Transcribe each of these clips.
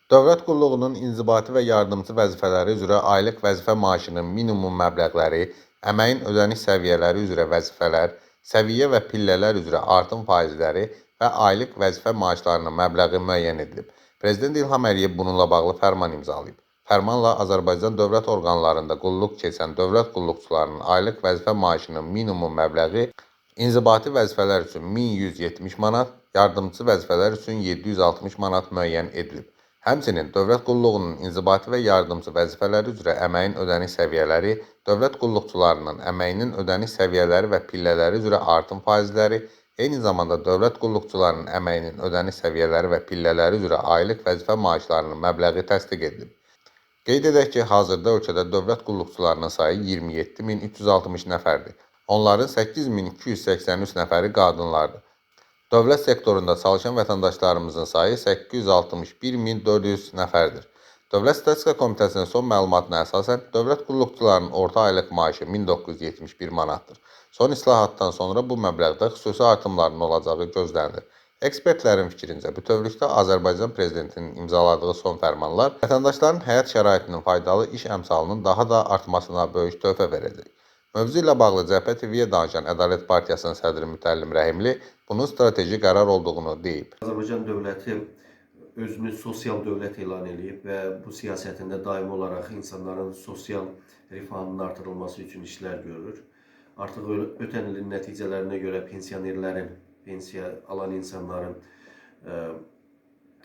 Dövlət qulluğunun inzibati və yardımçı vəzifələri üzrə aylıq vəzifə maaşının minimum məbləğləri, əməyin ödəniş səviyyələri üzrə vəzifələr, səviyyə və pillələr üzrə artım faizləri və aylıq vəzifə maaşlarının məbləği müəyyən edilib. Prezident İlham Əliyev bununla bağlı fərman imzalayıb. Fərmanla Azərbaycan dövlət orqanlarında qulluq keçən dövlət qulluqçularının aylıq vəzifə maaşının minimum məbləği inzibati vəzifələr üçün 1170 manat, yardımçı vəzifələr üçün 760 manat müəyyən edilib. Həmçinin dövlət qulluğunun inzibati və yardımçı vəzifələri üzrə əməyin ödəniş səviyyələri, dövlət qulluqçularının əməyinin ödəniş səviyyələri və pillələri üzrə artım faizləri, eyni zamanda dövlət qulluqçularının əməyinin ödəniş səviyyələri və pillələri üzrə aylıq vəzifə maaşlarının məbləği təsdiq edilib. Qeyd edək ki, hazırda ölkədə dövlət qulluqçularının sayı 27360 nəfərdir. Onların 8283 nəfəri qadınlardır. Dövlət sektorunda çalışan vətəndaşlarımızın sayı 861400 nəfərdir. Dövlət Statistika Komitəsinin son məlumatına əsasən, dövlət qulluqçularının orta aylıq maaşı 1971 manatdır. Son islahatdan sonra bu məbləğdə xüsusi artımların olacağı gözlənilir. Ekspertlərin fikrincə, bütövlükdə Azərbaycan Prezidentinin imzaladığı son fərmanlar vətəndaşların həyat şəraitinin faydalı iş əmsalının daha da artmasına böyük töhfə verəcək. Mövzu ilə bağlı CHP TV-yə danışan Ədalət Partiyasının sədri Mütəllim Rəhimli bunun strateji qərar olduğunu deyib. Azərbaycan dövləti özünü sosial dövlət elan edib və bu siyasətində daimi olaraq insanların sosial rifahının artırılması üçün işlər görür. Artıq ötən ilin nəticələrinə görə pensionerlərin, pensiya alan insanların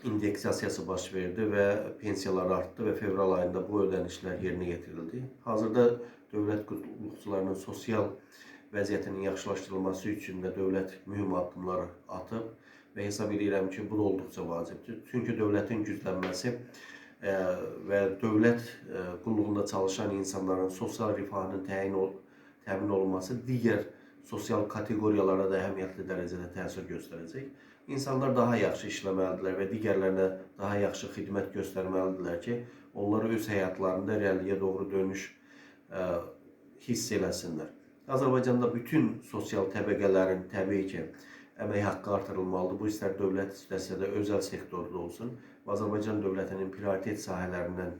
indeksasiyası baş verdi və pensiyalar artdı və fevral ayında bu ödənişlər yerinə yetirildi. Hazırda dövlət qulluqçularının sosial vəziyyətinin yaxşılaşdırılması üçün də dövlət mühüm addımlar atıb və hesab edirəm ki, bu da olduqca vacibdir. Çünki dövlətin güclənməsi və dövlət qulluğunda çalışan insanların sosial rifahının təmin olunması digər sosial kateqoriyalara da əhəmiyyətli dərəcədə təsir göstərəcək. İnsanlar daha yaxşı işləməlidirlər və digərlərinə daha yaxşı xidmət göstərməlidirlər ki, onlar öz həyatlarında irəliyə doğru dönüş hiss eləsinlər. Azərbaycanda bütün sosial təbəqələrin təbii ki, əmək haqqı artırılmalıdır. Bu istər dövlət, istərsə də özəl sektorda olsun. Azərbaycan dövlətinin prioritet sahələrindən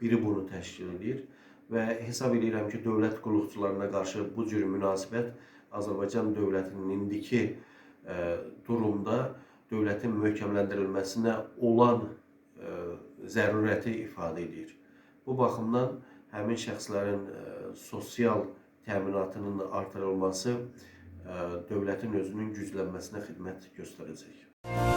biri bunu təşkil edir və hesab edirəm ki, dövlət qulluqçularına qarşı bu cür münasibət Azərbaycan dövlətinin indiki durumda dövlətin möhkəmləndirilməsinə olan zərurəti ifadə edir. Bu baxımdan həmin şəxslərin sosial təminatının artırılması dövlətin özünün güclənməsinə xidmət göstərəcək.